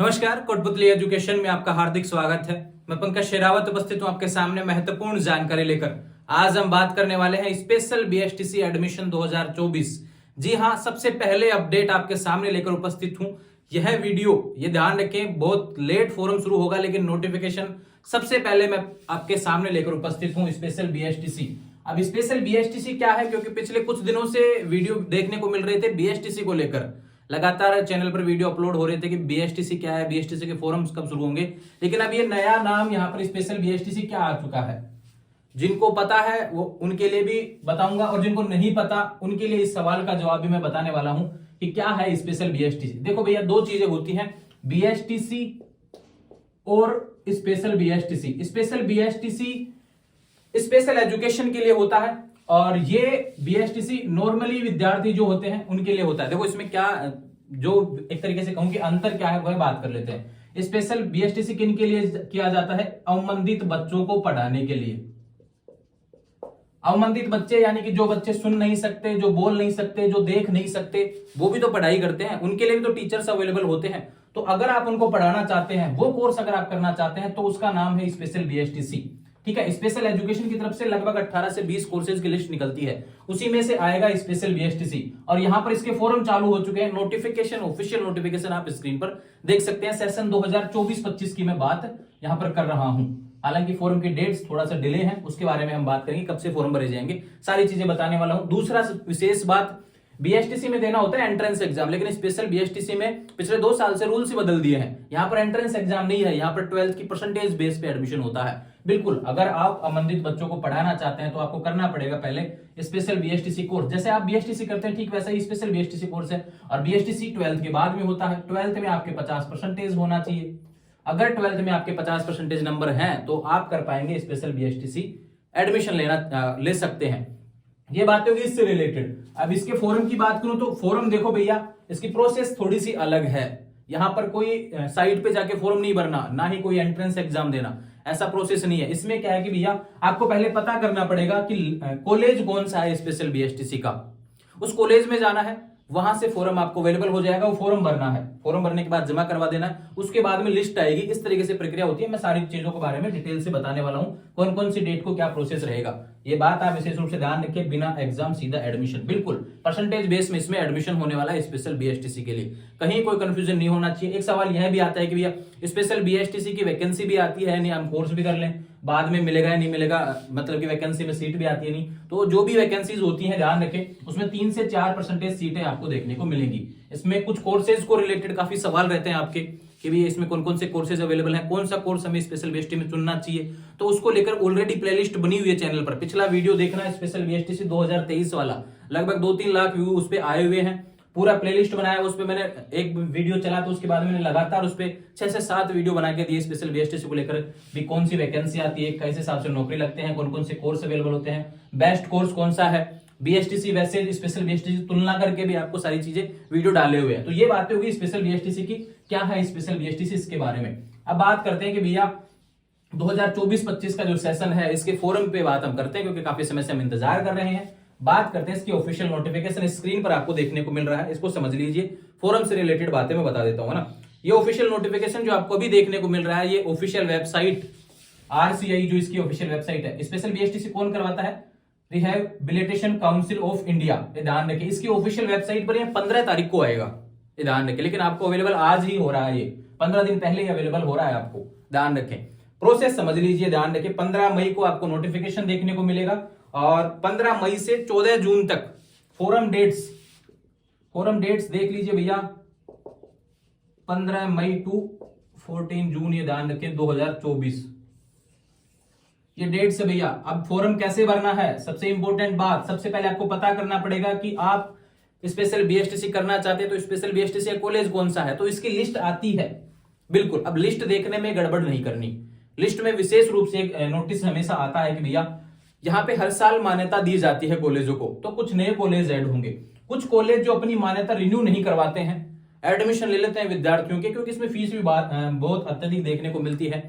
नमस्कार, कोटपुतली एजुकेशन में आपका हार्दिक स्वागत है। मैं पंकज शेरावत उपस्थित हूं आपके सामने महत्वपूर्ण जानकारी लेकर। आज हम बात करने वाले हैं स्पेशल बीएसटीसी एडमिशन 2024। जी हां, सबसे पहले अपडेट आपके सामने लेकर उपस्थित हूं। यह वीडियो ये ध्यान रखें, बहुत लेट फॉर्म शुरू होगा, लेकिन नोटिफिकेशन सबसे पहले मैं आपके सामने लेकर उपस्थित हूं। स्पेशल बीएसटीसी, अब स्पेशल बीएसटीसी क्या है, क्योंकि पिछले कुछ दिनों से वीडियो देखने को मिल रहे थे बीएसटीसी को लेकर। लगातार चैनल पर वीडियो अपलोड हो रहे थे कि बीएसटीसी क्या है, बीएसटीसी के फोरम्स कब शुरू होंगे, लेकिन अब ये नया नाम यहाँ पर स्पेशल बीएसटीसी क्या आ चुका है। जिनको पता है वो उनके लिए भी बताऊंगा, और जिनको नहीं पता उनके लिए इस सवाल का जवाब भी मैं बताने वाला हूं कि क्या है स्पेशल बीएसटीसी। देखो भैया, दो चीजें होती हैं, बीएसटीसी और special BSTC. Special BSTC special education के लिए होता है, और ये बीएसटीसी नॉर्मली विद्यार्थी जो होते हैं उनके लिए होता है। देखो इसमें क्या, जो एक तरीके से कहूं कि अंतर क्या है वह बात कर लेते हैं। स्पेशल बीएसटीसी किन के लिए किया जाता है? अवमंदित बच्चों को पढ़ाने के लिए। अवमंदित बच्चे यानी कि जो बच्चे सुन नहीं सकते, जो बोल नहीं सकते, जो देख नहीं सकते, वो भी तो पढ़ाई करते हैं, उनके लिए भी तो टीचर्स अवेलेबल होते हैं। तो अगर आप उनको पढ़ाना चाहते हैं, वो कोर्स अगर आप करना चाहते हैं, तो उसका नाम है स्पेशल बीएसटीसी। ठीक है, स्पेशल एजुकेशन की तरफ से लगभग 18 से 20 कोर्सेज की लिस्ट निकलती है, उसी में से आएगा स्पेशल बीएसटीसी। और यहां पर इसके फॉर्म चालू हो चुके हैं। नोटिफिकेशन, ऑफिशियल नोटिफिकेशन आप स्क्रीन पर देख सकते हैं। सेशन 2024-25 की मैं बात यहां पर कर रहा हूं। हालांकि फॉर्म की डेट्स थोड़ा सा डिले है, उसके बारे में हम बात करेंगे, कब से फॉर्म भरे जाएंगे, सारी चीजें बताने वाला हूं। दूसरा विशेष बात, बीएसटीसी में देना होता है एंट्रेंस एग्जाम, लेकिन स्पेशल बीएसटीसी में पिछले 2 साल से रूल्स बदल दिए हैं। यहां पर एंट्रेंस एग्जाम नहीं है, यहां पर 12th की परसेंटेज बेस पे एडमिशन होता है। बिल्कुल, अगर आप अवमंदित बच्चों को पढ़ाना चाहते हैं तो आपको करना पड़ेगा पहले स्पेशल बीएसटीसी कोर्स। जैसे आप बीएसटीसी करते हैं ठीक वैसा ही स्पेशल बीएसटीसी कोर्स है, और बीएसटीसी 12th के बाद में होता है। 12th में आपके 50% होना चाहिए। अगर 12th में आपके 50% नंबर हैं तो आप कर पाएंगे स्पेशल बीएसटीसी एडमिशन ले सकते हैं। ये बात होगी इससे रिलेटेड। अब इसके फॉर्म की बात करूं तो फॉर्म देखो भैया, इसकी प्रोसेस थोड़ी सी अलग है। यहां पर कोई साइट पे जाके फॉर्म नहीं भरना, ना ही कोई एंट्रेंस एग्जाम देना, ऐसा प्रोसेस नहीं है। इसमें क्या है कि भैया आपको पहले पता करना पड़ेगा कि कॉलेज कौन सा है स्पेशल बीएसटीसी का। उस कॉलेज में जाना है, वहां से फॉर्म आपको अवेलेबल हो जाएगा, वो फॉर्म भरना है। फॉर्म भरने के बाद जमा करवा देना है, उसके बाद में लिस्ट आएगी। इस तरीके से प्रक्रिया होती है। मैं सारी चीजों के बारे में डिटेल से बताने वाला हूं, कौन कौन सी डेट को क्या प्रोसेस रहेगा। ये बात आप विशेष रूप से ध्यान रखिए, बिना एग्जाम सीधा एडमिशन। बिल्कुल परसेंटेज बेस में इसमें एडमिशन होने वाला है स्पेशल बीएसटीसी के लिए, कहीं कोई कंफ्यूजन नहीं होना चाहिए। एक सवाल यह भी आता है कि भैया स्पेशल बीएसटीसी की वैकेंसी भी आती है नहीं, हम कोर्स भी कर लें, बाद में मिलेगा या नहीं मिलेगा, मतलब कि वैकेंसी में सीट भी आती है नहीं। तो जो भी वैकेंसीज होती हैं ध्यान रखें, उसमें 3 से 4% सीटें आपको देखने को मिलेंगी। इसमें कुछ कोर्सेज को रिलेटेड काफी सवाल रहते हैं आपके कि भी इसमें कौन कौन से कोर्सेज अवेलेबल हैं, कौन सा कोर्स हमें स्पेशल बीएसटी में चुनना चाहिए। तो उसको लेकर ऑलरेडी प्लेलिस्ट बनी हुई है चैनल पर। पिछला वीडियो देखना, स्पेशल बीएसटीसी 2023 वाला, लगभग 2-3 लाख व्यू उस पर आए हुए हैं। पूरा प्लेलिस्ट बनाया, उस पर मैंने एक वीडियो चला, तो उसके बाद मैंने लगातार उस पर 6 से 7 वीडियो बना के दिए स्पेशल बीएसटीसी को लेकर भी। कौन सी वैकेंसी आती है, कैसे हिसाब से नौकरी लगते हैं, कौन कौन से कोर्स अवेलेबल होते हैं, बेस्ट कोर्स कौन सा है, बीएसटीसी वैसे स्पेशल बीएसटीसी तुलना करके भी आपको सारी चीजें वीडियो डाले हुए हैं। तो ये बातें होगी स्पेशल बीएसटीसी की, क्या है स्पेशल बीएसटीसी, इसके बारे में। अब बात करते हैं कि भैया 2024-25 का जो सेशन है, इसके फोरम पे बात हम करते हैं, क्योंकि काफी समय से हम इंतजार कर रहे हैं। बात करते हैं इसकी ऑफिशियल नोटिफिकेशन, स्क्रीन पर आपको देखने को मिल रहा है, इसको समझ लीजिए। फोरम से रिलेटेड बातें मैं बता देता हूं ना। ये ऑफिशियल नोटिफिकेशन जो आपको अभी देखने को मिल रहा है, ये ऑफिशियल वेबसाइट आरसीआई जो इसकी ऑफिशियल वेबसाइट है। स्पेशल बीएसटीसी कौन करवाता है? Rehabilitation council of India. ध्यान रखिए, इसकी ऑफिशियल वेबसाइट पर ये 15 तारीख को आएगा, ध्यान रखिए। लेकिन आपको अवेलेबल आज ही हो रहा है, ये 15 दिन पहले ही अवेलेबल हो रहा है आपको, ध्यान रखें। प्रोसेस समझ लीजिए, ध्यान रखें। 15 मई को आपको नोटिफिकेशन देखने को मिलेगा, और 15 मई से 14 जून तक फोरम डेट्स देख लीजिए भैया। 15 मई टू 14 जून, ये ध्यान रखें 2024, ये डेट्स है भैया। अब फॉर्म कैसे भरना है, सबसे इंपॉर्टेंट बात, सबसे पहले आपको पता करना पड़ेगा कि आप स्पेशल बीएसटीसी करना चाहते हैं तो स्पेशल बीएसटीसी कॉलेज कौन सा है। तो इसकी लिस्ट आती है, बिल्कुल। अब लिस्ट देखने में गड़बड़ नहीं करनी। लिस्ट में विशेष रूप से एक नोटिस हमेशा आता है कि भैया यहाँ पे हर साल मान्यता दी जाती है कॉलेजों को, तो कुछ नए कॉलेज ऐड होंगे। कुछ कॉलेज जो अपनी मान्यता रिन्यू नहीं करवाते हैं, एडमिशन ले लेते हैं विद्यार्थियों के, क्योंकि इसमें फीस भी बहुत अत्यधिक देखने को मिलती है।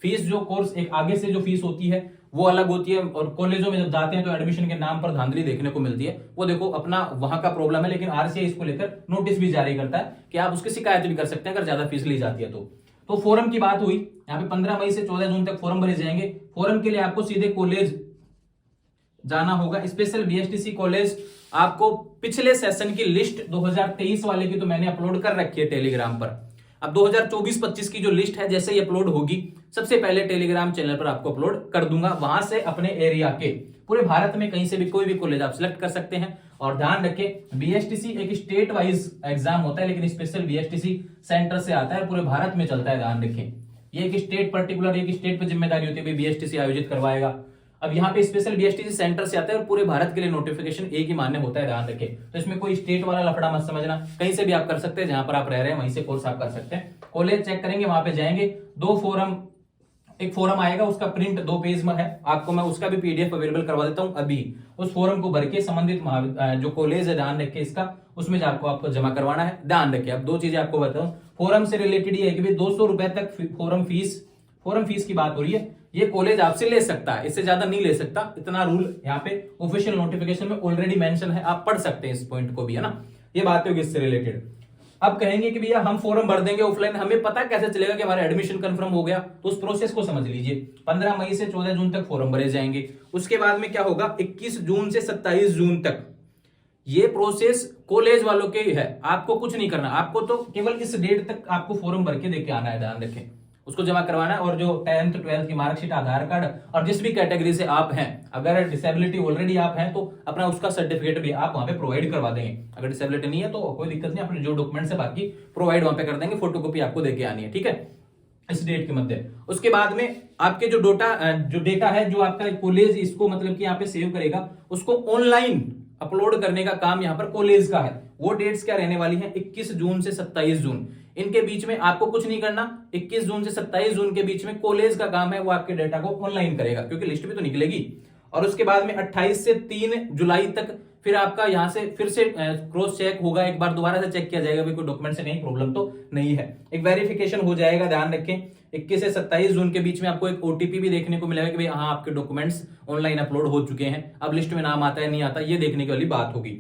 फीस जो कोर्स एक आगे से जो फीस होती है वो अलग होती है। और कॉलेजों में जब जाते हैं तो एडमिशन के नाम पर धांधली देखने को मिलती है। वो देखो अपना वहां का प्रॉब्लम है, लेकिन आरसीआई इसको लेकर नोटिस भी जारी करता है कि आप उसकी शिकायत भी कर सकते हैं अगर ज्यादा फीस ली जाती है तो फोरम की बात हुई। यहाँ पे 15 मई से 14 जून तक फोरम भरे जाएंगे। फोरम के लिए आपको सीधे कॉलेज जाना होगा। स्पेशल बीएसटीसी कॉलेज आपको पिछले सेशन की लिस्ट 2023 वाले की तो मैंने अपलोड कर रखी है टेलीग्राम पर। अब 2024-25 की जो लिस्ट है जैसे ही अपलोड होगी सबसे पहले टेलीग्राम चैनल पर आपको अपलोड कर दूंगा। वहां से अपने एरिया के पूरे भारत में कहीं से भी कोई भी कॉलेज आप सिलेक्ट कर सकते हैं। और ध्यान रखें बीएसटीसी एक स्टेट वाइज एग्जाम होता है, लेकिन स्पेशल बीएसटीसी सेंटर से आता है, पूरे भारत में चलता है। ध्यान रखें ये एक स्टेट पर्टिकुलर एक स्टेट पर जिम्मेदारी होती है बीएसटीसी आयोजित करवाएगा। अब यहाँ पे स्पेशल बीएसटीसी सेंटर से आता है और पूरे भारत के लिए नोटिफिकेशन एक ही मान्य होता है। ध्यान रखें, तो इसमें कोई स्टेट वाला लफड़ा मत समझना, कहीं से भी आप कर सकते हैं, जहां पर आप रह रहे हैं वहीं से कोर्स आप कर सकते हैं। कॉलेज चेक करेंगे, वहां पे जाएंगे, एक फोरम आएगा, उसका प्रिंट 2 पेज में है, आपको मैं उसका भी पीडीएफ अवेलेबल करवा देता हूं अभी। उस फोरम को भर के संबंधित जो कॉलेज है ध्यान रखें इसका, उसमें आपको जमा करवाना है। ध्यान रखें अब 2 चीजें आपको बताऊं फोरम से रिलेटेड ये है कि 200 रुपए तक फोरम फीस की बात हो रही है। ये कॉलेज आपसे ले सकता है, इससे ज्यादा नहीं ले सकता, इतना रूल यहाँ पे ऑफिशियल नोटिफिकेशन में ऑलरेडी मेंशन है, आप पढ़ सकते हैं इस पॉइंट को भी, है ना। ये बात होगी इससे रिलेटेड। अब कहेंगे कि भैया हम फॉर्म भर देंगे ऑफलाइन, हमें पता कैसे चलेगा कि हमारा एडमिशन कंफर्म हो गया? तो उस प्रोसेस को समझ लीजिए। 15 मई से 14 जून तक फॉर्म भरे जाएंगे। उसके बाद में क्या होगा, 21 जून से 27 जून तक ये प्रोसेस कॉलेज वालों के है, आपको कुछ नहीं करना, आपको तो केवल इस डेट तक आपको फॉर्म भर के देके आना है। ध्यान रखें, उसको जमा करवाना है। और जो 10th 12th की मार्कशीट, आधार कार्ड और जिस भी कैटेगरी से आप हैं, अगर डिसेबिलिटी ऑलरेडी आप हैं तो अपना उसका सर्टिफिकेट भी आप वहां पे प्रोवाइड करवा देंगे। अगर डिसेबिलिटी नहीं है तो कोई दिक्कत नहीं, अपने जो डॉक्यूमेंट्स है बाकी प्रोवाइड वहां पे कर देंगे, फोटोकॉपी आपको देके आनी है, ठीक है, इस डेट के मध्य। उसके बाद में आपके जो डेटा है जो आपका कॉलेज इसको मतलब कि यहाँ पे सेव करेगा, उसको ऑनलाइन अपलोड करने का काम यहाँ पर कॉलेज का है। वो डेट्स क्या रहने वाली हैं, 21 जून से 27 जून, इनके बीच में आपको कुछ नहीं करना। 21 जून से 27 जून के बीच में कॉलेज का काम है, वो आपके डेटा को ऑनलाइन करेगा, क्योंकि लिस्ट भी तो निकलेगी। और उसके बाद में 28 से 3 जुलाई तक फिर आपका यहां से फिर से क्रॉस चेक होगा, एक बार दोबारा से चेक किया जाएगा कोई डॉक्यूमेंट से कहीं प्रॉब्लम तो नहीं है, एक वेरिफिकेशन हो जाएगा। ध्यान रखें 21 से 27 जून के बीच में आपको एक ओटीपी भी देखने को मिलेगा कि भाई हाँ आपके डॉक्यूमेंट्स ऑनलाइन अपलोड हो चुके हैं। अब लिस्ट में नाम आता है नहीं आता, ये देखने की वाली बात होगी।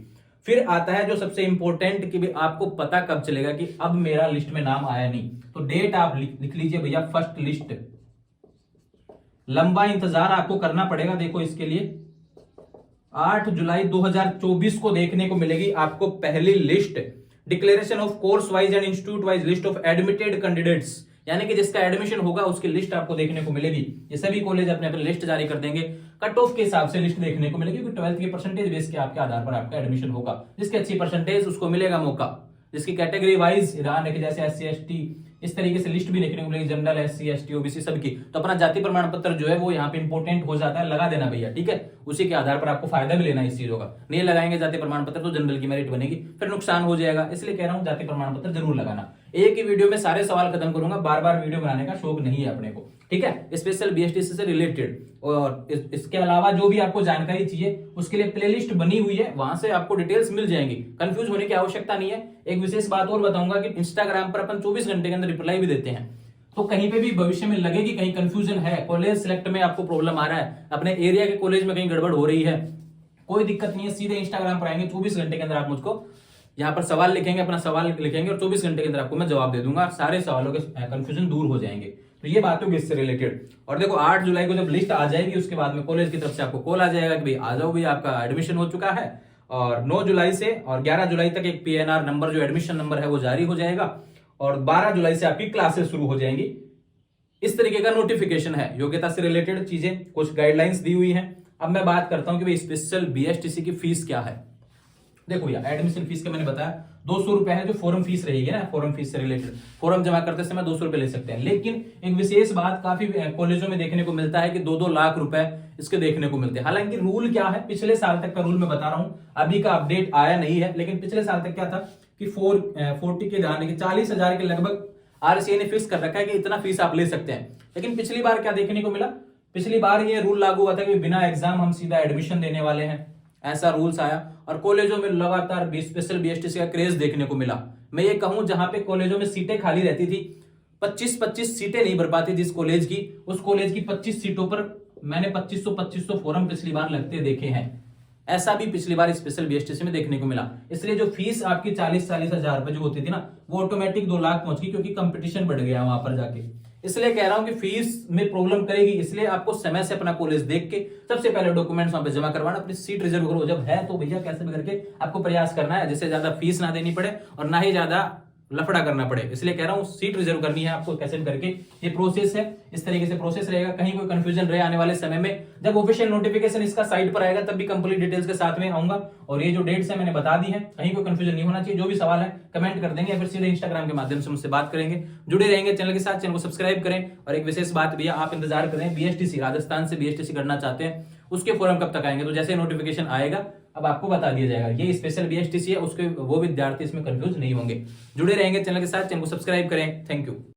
फिर आता है जो सबसे इंपॉर्टेंट कि भाई आपको पता कब चलेगा कि अब मेरा लिस्ट में नाम आया नहीं, तो डेट आप लिख लीजिए भैया, फर्स्ट लिस्ट। लंबा इंतजार आपको करना पड़ेगा। देखो इसके लिए 8 जुलाई 2024 को देखने को मिलेगी आपको पहली list, declaration of course wise and institute wise list of admitted candidates, यानी कि जिसका एडमिशन होगा उसकी लिस्ट आपको देखने को मिलेगी। ये सभी कॉलेज अपने अपने लिस्ट जारी कर देंगे, कट ऑफ के हिसाब से लिस्ट देखने को मिलेगी, क्योंकि 12th के परसेंटेज बेस के आपके आधार पर आपका एडमिशन होगा। जिसकी अच्छी परसेंटेज उसको मिलेगा मौका, जिसकी कैटेगरी वाइज जैसे SC ST इस तरीके से लिस्ट भी देखने को मिलेगी, जनरल SC ST OBC सबकी। तो अपना जाति प्रमाण पत्र जो है वो यहाँ पे इंपॉर्टेंट हो जाता है, लगा देना भैया, ठीक है। उसी के आधार पर आपको फायदा भी लेना है इस चीजों का। नहीं लगाएंगे जाति प्रमाण पत्र तो जनरल की मेरिट बनेगी, फिर नुकसान हो जाएगा। इसलिए कह रहा हूँ जाति प्रमाण पत्र जरूर लगाना। एक ही वीडियो में सारे सवाल खत्म करूंगा, बार बार वीडियो बनाने का शौक नहीं है अपने को, ठीक है। स्पेशल बीएसटीसी से रिलेटेड और इसके अलावा जो भी आपको जानकारी चाहिए उसके लिए प्लेलिस्ट बनी हुई है, वहां से आपको डिटेल्स मिल जाएंगी, कंफ्यूज होने की आवश्यकता नहीं है। एक विशेष बात और बताऊंगा कि इंस्टाग्राम पर अपन 24 घंटे के अंदर रिप्लाई भी देते हैं, तो कहीं पे भी भविष्य में लगेगी कहीं कंफ्यूजन है, कॉलेज सिलेक्ट में आपको प्रॉब्लम आ रहा है, अपने एरिया के कॉलेज में कहीं गड़बड़ हो रही है, कोई दिक्कत नहीं है, सीधे इंस्टाग्राम पर आएंगे, 24 घंटे के अंदर आप मुझको यहाँ पर सवाल लिखेंगे, अपना सवाल लिखेंगे और 24 घंटे के अंदर आपको मैं जवाब दे दूंगा, सारे सवालों के कंफ्यूजन दूर हो जाएंगे। तो ये बात होगी इससे रिलेटेड। और देखो 8 जुलाई को जब लिस्ट आ जाएगी उसके बाद में कॉलेज की तरफ से आपको कॉल आ जाएगा कि भाई आ जाओ भाई आपका एडमिशन हो चुका है। और 9 जुलाई से और 11 जुलाई तक एक PNR नंबर जो एडमिशन नंबर है वो जारी हो जाएगा और 12 जुलाई से आपकी क्लासेस शुरू हो जाएंगी। इस तरीके का नोटिफिकेशन है, योग्यता से रिलेटेड चीजें, कुछ गाइडलाइंस दी हुई हैं। अब मैं बात करता हूं कि भाई स्पेशल बीएसटीसी की फीस क्या है। देखो भैया एडमिशन फीस का मैंने बताया 200 रुपए है जो फॉर्म फीस रहेगी ना, फॉर्म फीस से रिलेटेड फॉर्म जमा करते समय 200 रुपए ले सकते हैं। लेकिन एक विशेष बात काफी कॉलेजों में देखने को मिलता है कि 2-2 लाख रुपए इसके देखने को मिलते हैं। हालांकि रूल क्या है, पिछले साल तक का रूल मैं बता रहा हूं, अभी का अपडेट आया नहीं है, लेकिन पिछले साल तक क्या था कि 40 के ध्यान 40,000 के लगभग आरसीआई ने फिक्स कर रखा है कि इतना फीस आप ले सकते हैं। लेकिन पिछली बार क्या देखने को मिला, पिछली बार ये रूल लागू हुआ था कि बिना एग्जाम हम सीधा एडमिशन देने वाले हैं, ऐसा रूल्स आया और कॉलेजों में लगातार स्पेशल बीएसटीसी का क्रेज देखने को मिला। मैं ये कहूं जहां पे कॉलेजों में सीटें खाली रहती थी, 25-25 सीटें नहीं भर पाती जिस कॉलेज की, उस कॉलेज की 25 सीटों पर मैंने 2500 फॉर्म पिछली बार लगते देखे हैं। ऐसा भी पिछली बार स्पेशल बीएसटीसी में देखने को मिला। इसलिए जो फीस आपकी 40-40 हजार रुपए जो होती थी ना, वो ऑटोमेटिक 2 लाख पहुंच गई, क्योंकि कंपटीशन बढ़ गया वहां पर जाके। इसलिए कह रहा हूं कि फीस में प्रॉब्लम करेगी, इसलिए आपको समय से अपना कॉलेज देख के सबसे पहले डॉक्यूमेंट्स वहां पे जमा करवाना, अपनी सीट रिजर्व करो। जब है तो भैया कैसे भी करके आपको प्रयास करना है, जिससे ज्यादा फीस ना देनी पड़े और ना ही ज्यादा लफड़ा करना पड़े। इसलिए कह रहा हूं सीट रिजर्व करनी है आपको कैसे भी करके। ये प्रोसेस है, इस तरीके से प्रोसेस रहेगा। कहीं कोई कंफ्यूजन रहे आने वाले समय में, जब ऑफिशियल नोटिफिकेशन इसका साइट पर आएगा तब भी कंप्लीट डिटेल्स के साथ में आऊंगा। और ये जो डेट्स है मैंने बता दी है, कहीं कोई कंफ्यूजन नहीं होना चाहिए। जो भी सवाल है कमेंट कर देंगे या फिर सीधे इंस्टाग्राम के माध्यम से मुझसे बात करेंगे। जुड़े रहेंगे चैनल के साथ, चैनल को सब्सक्राइब करें। और एक विशेष बात भैया, आप इंतजार करें, बीएसटीसी राजस्थान से बीएसटीसी करना चाहते हैं उसके फॉर्म कब तक आएंगे, तो जैसे नोटिफिकेशन आएगा अब आपको बता दिया जाएगा। ये स्पेशल बीएसटीसी है, उसके वो विद्यार्थी इसमें कंफ्यूज नहीं होंगे। जुड़े रहेंगे चैनल के साथ, चैनल को सब्सक्राइब करें। Thank you.